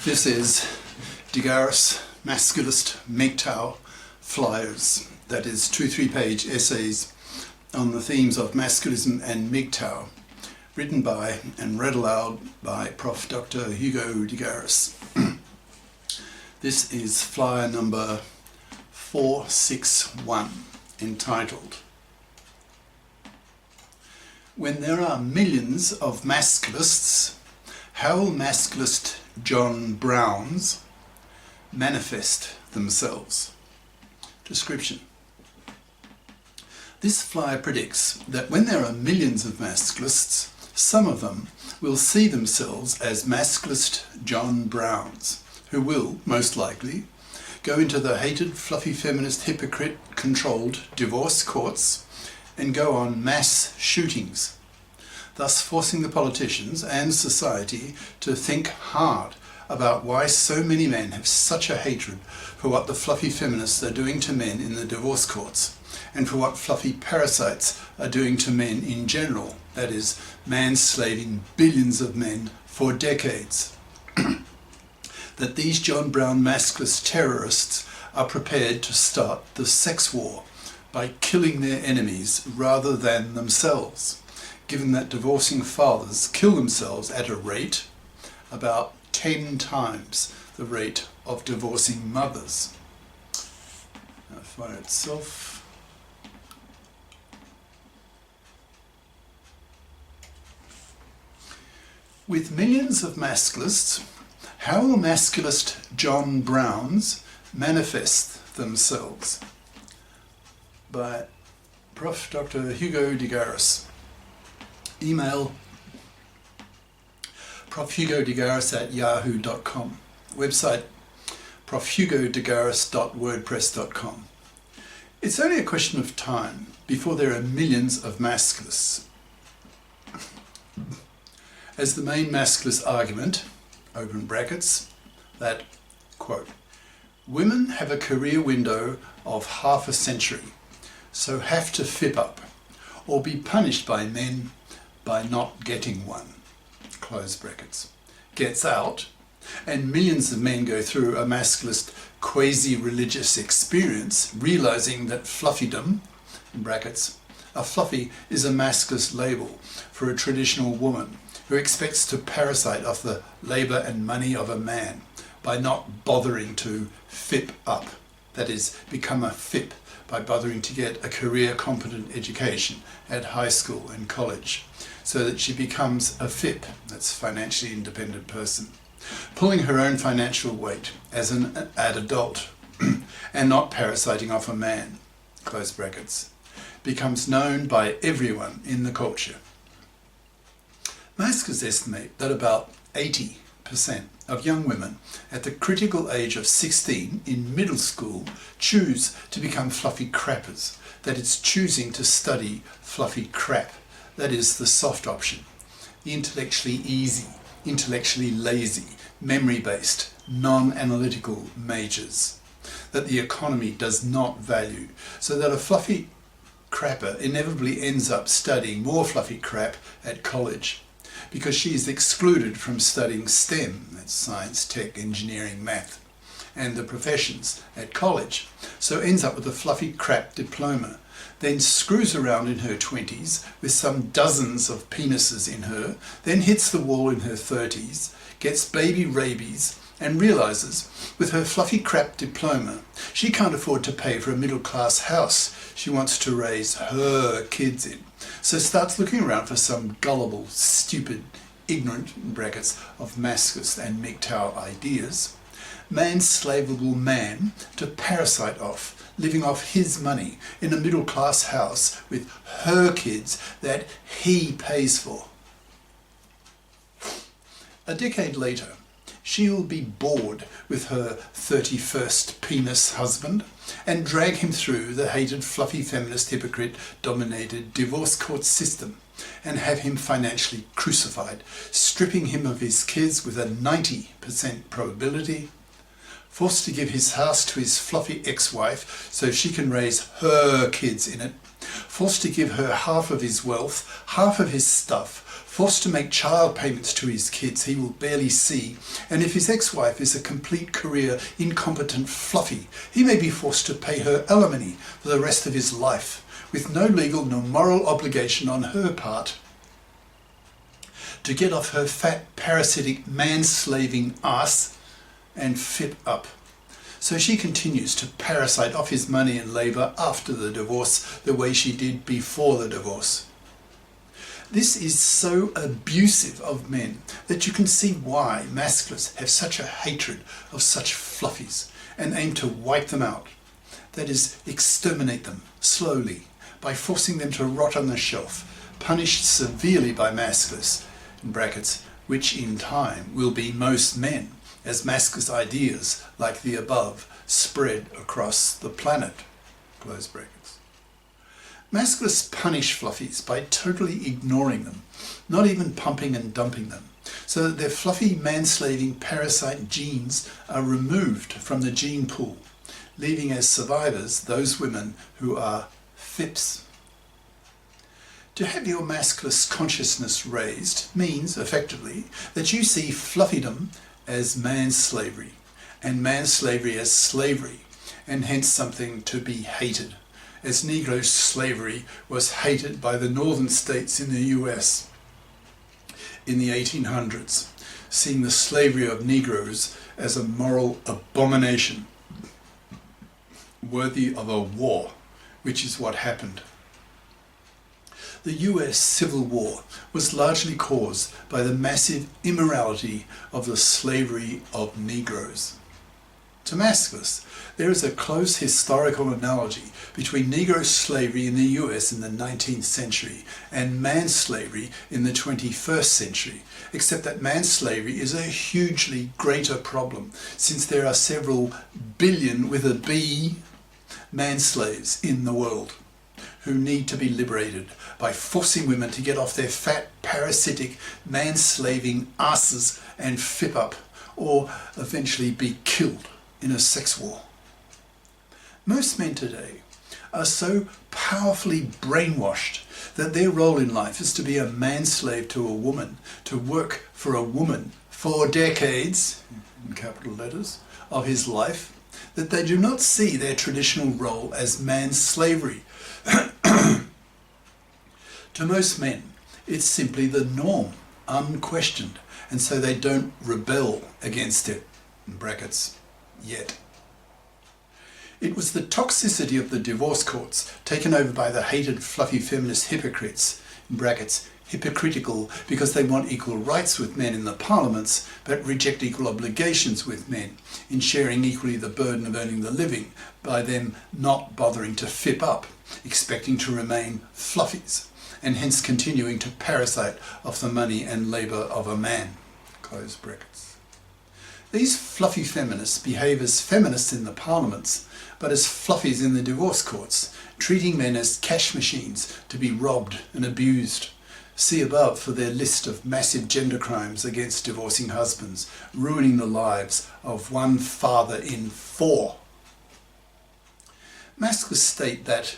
This is GARIS Masculist MGTOW flyers, that is 2 3-page essays on the themes of masculism and MGTOW, written by and read aloud by Prof. Dr. Hugo de Garis. This is flyer number 461, entitled "When there are millions of Masculists, how will Masculist John Browns manifest themselves?" Description. This flyer predicts that when there are millions of Masculists, some of them will see themselves as Masculist John Browns, who will, most likely, go into the hated, fluffy, feminist, hypocrite-controlled divorce courts and go on mass shootings, thus forcing the politicians and society to think hard about why so many men have such a hatred for what the fluffy feminists are doing to men in the divorce courts, and for what fluffy parasites are doing to men in general, that is, manslaving billions of men for decades. That these John Brown masculist terrorists are prepared to start the sex war by killing their enemies rather than themselves, given that divorcing fathers kill themselves at a rate about 10 times the rate of divorcing mothers. Now, fire itself. With millions of Masculists, how will Masculist John Browns manifest themselves? By Prof. Dr. Hugo de Garis. Email profhugodegaris@yahoo.com. Website profhugodegaris.wordpress.com. It's only a question of time before there are millions of Masculists. As the main Masculist argument, open brackets, that, quote, "Women have a career window of half a century, so have to fip up or be punished by men by not getting one," close brackets, gets out, and millions of men go through a Masculist quasi-religious experience, realizing that fluffydom, in brackets, a fluffy is a Masculist label for a traditional woman who expects to parasite off the labour and money of a man by not bothering to fip up, that is, become a fip by bothering to get a career-competent education at high school and college, so that she becomes a FIP, that's financially independent person, pulling her own financial weight as an adult and not parasiting off a man, close brackets, becomes known by everyone in the culture. Masculist estimate that about 80% of young women at the critical age of 16 in middle school choose to become fluffy crappers, that is, choosing to study fluffy crap, that is, the soft option, the intellectually easy, intellectually lazy, memory-based, non-analytical majors that the economy does not value, so that a fluffy crapper inevitably ends up studying more fluffy crap at college, because she is excluded from studying STEM, that's science, tech, engineering, math, and the professions at college, so ends up with a fluffy crap diploma, then screws around in her 20s with some dozens of penises in her, then hits the wall in her 30s, gets baby rabies, and realizes with her fluffy crap diploma she can't afford to pay for a middle-class house she wants to raise her kids in, so starts looking around for some gullible, stupid, ignorant, in brackets, of Masculist and MGTOW ideas, manslavable man to parasite off, living off his money in a middle-class house with her kids that he pays for. A decade later, she will be bored with her 31st penis husband and drag him through the hated, fluffy, feminist, hypocrite-dominated divorce court system and have him financially crucified, stripping him of his kids with a 90% probability, forced to give his house to his fluffy ex-wife so she can raise her kids in it, forced to give her half of his wealth, half of his stuff, forced to make child payments to his kids he will barely see, and if his ex-wife is a complete career incompetent fluffy, he may be forced to pay her alimony for the rest of his life, with no legal nor moral obligation on her part to get off her fat, parasitic, man-slaving ass and fit up. So she continues to parasite off his money and labour after the divorce the way she did before the divorce. This is so abusive of men that you can see why Masculists have such a hatred of such fluffies and aim to wipe them out. That is, exterminate them slowly by forcing them to rot on the shelf, punished severely by Masculists, in brackets, which in time will be most men, as Masculist ideas like the above spread across the planet, close brackets. Masculists punish fluffies by totally ignoring them, not even pumping and dumping them, so that their fluffy man-slaving parasite genes are removed from the gene pool, leaving as survivors those women who are FIPS. To have your Masculist consciousness raised means, effectively, that you see fluffydom as man-slavery, and man-slavery as slavery, and hence something to be hated, as Negro slavery was hated by the northern states in the US in the 1800s, seeing the slavery of Negroes as a moral abomination, worthy of a war, which is what happened. The US Civil War was largely caused by the massive immorality of the slavery of Negroes. To Masculists, there is a close historical analogy between Negro slavery in the US in the 19th century and man-slavery in the 21st century, except that man-slavery is a hugely greater problem, since there are several billion, with a B, man-slaves in the world, who need to be liberated by forcing women to get off their fat, parasitic, man-slaving asses and fip up, or eventually be killed in a sex war. Most men today are so powerfully brainwashed that their role in life is to be a man-slave to a woman, to work for a woman for decades, in capital letters, of his life, that they do not see their traditional role as man-slavery. To most men, it's simply the norm, unquestioned, and so they don't rebel against it, in brackets, yet. It was the toxicity of the divorce courts, taken over by the hated fluffy feminist hypocrites, in brackets, hypocritical because they want equal rights with men in the parliaments, but reject equal obligations with men in sharing equally the burden of earning the living, by them not bothering to fip up, expecting to remain fluffies, and hence continuing to parasite off the money and labour of a man, close brackets. These fluffy feminists behave as feminists in the parliaments, but as fluffies in the divorce courts, treating men as cash machines to be robbed and abused. See above for their list of massive gender crimes against divorcing husbands, ruining the lives of one father in 4. Masculists state that,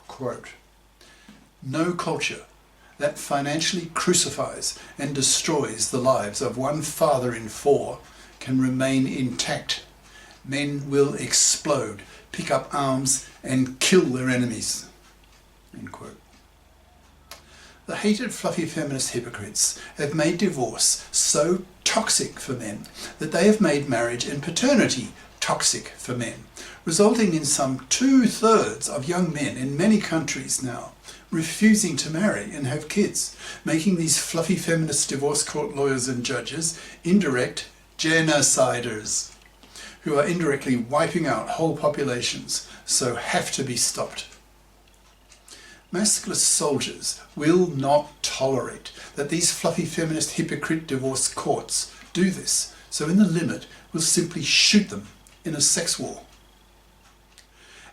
quote, no culture that financially crucifies and destroys the lives of one father in 4 can remain intact. Men will explode, pick up arms and kill their enemies. End quote. The hated fluffy feminist hypocrites have made divorce so toxic for men that they have made marriage and paternity toxic for men, resulting in some 2/3 of young men in many countries now refusing to marry and have kids, making these fluffy feminist divorce court lawyers and judges indirect genociders, who are indirectly wiping out whole populations, so have to be stopped. Masculist soldiers will not tolerate that these fluffy feminist hypocrite divorce courts do this, so in the limit will simply shoot them in a sex war.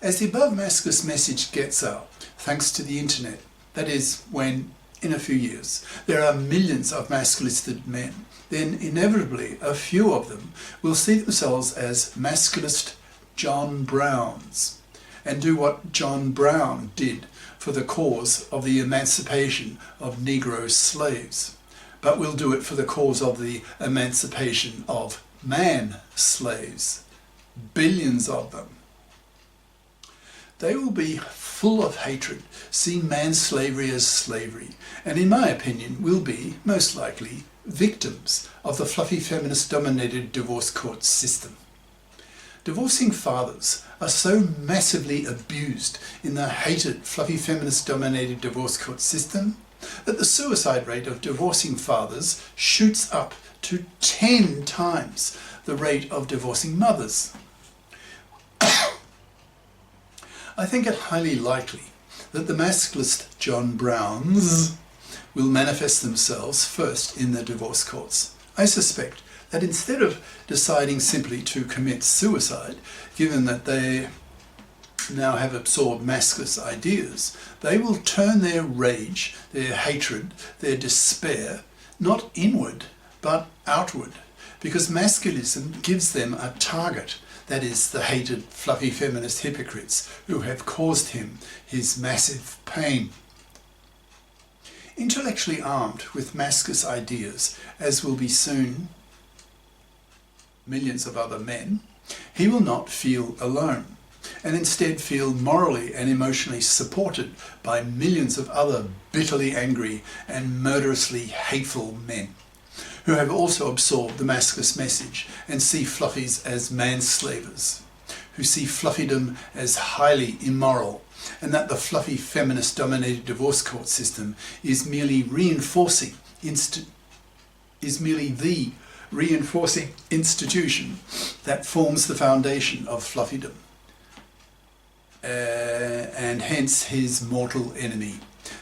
As the above Masculist message gets out, thanks to the internet, that is, when, in a few years, there are millions of masculisted men, then inevitably a few of them will see themselves as Masculist John Browns, and do what John Brown did for the cause of the emancipation of Negro slaves, but will do it for the cause of the emancipation of man slaves, billions of them. They will be full of hatred, see man-slavery as slavery, and in my opinion will be, most likely, victims of the fluffy feminist-dominated divorce court system. Divorcing fathers are so massively abused in the hated fluffy feminist-dominated divorce court system that the suicide rate of divorcing fathers shoots up to 10 times the rate of divorcing mothers. I think it highly likely that the masculist John Browns will manifest themselves first in the divorce courts. I suspect that instead of deciding simply to commit suicide, given that they now have absorbed masculist ideas, they will turn their rage, their hatred, their despair, not inward, but outward, because masculism gives them a target. That is, the hated fluffy feminist hypocrites who have caused him his massive pain. Intellectually armed with masculist ideas, as will be soon millions of other men, he will not feel alone, and instead feel morally and emotionally supported by millions of other bitterly angry and murderously hateful men, who have also absorbed the masculist message and see fluffies as manslavers, who see fluffydom as highly immoral, and that the fluffy feminist-dominated divorce court system is merely the reinforcing institution that forms the foundation of fluffydom, and hence his mortal enemy,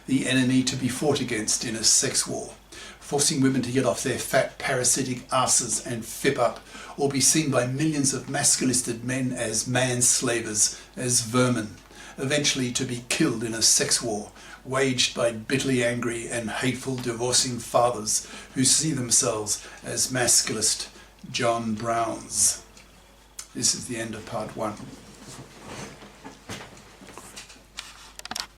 the enemy to be fought against in a sex war, forcing women to get off their fat parasitic asses and fip up, or be seen by millions of masculisted men as manslavers, as vermin, eventually to be killed in a sex war waged by bitterly angry and hateful divorcing fathers who see themselves as masculist John Browns. This is the end of part 1.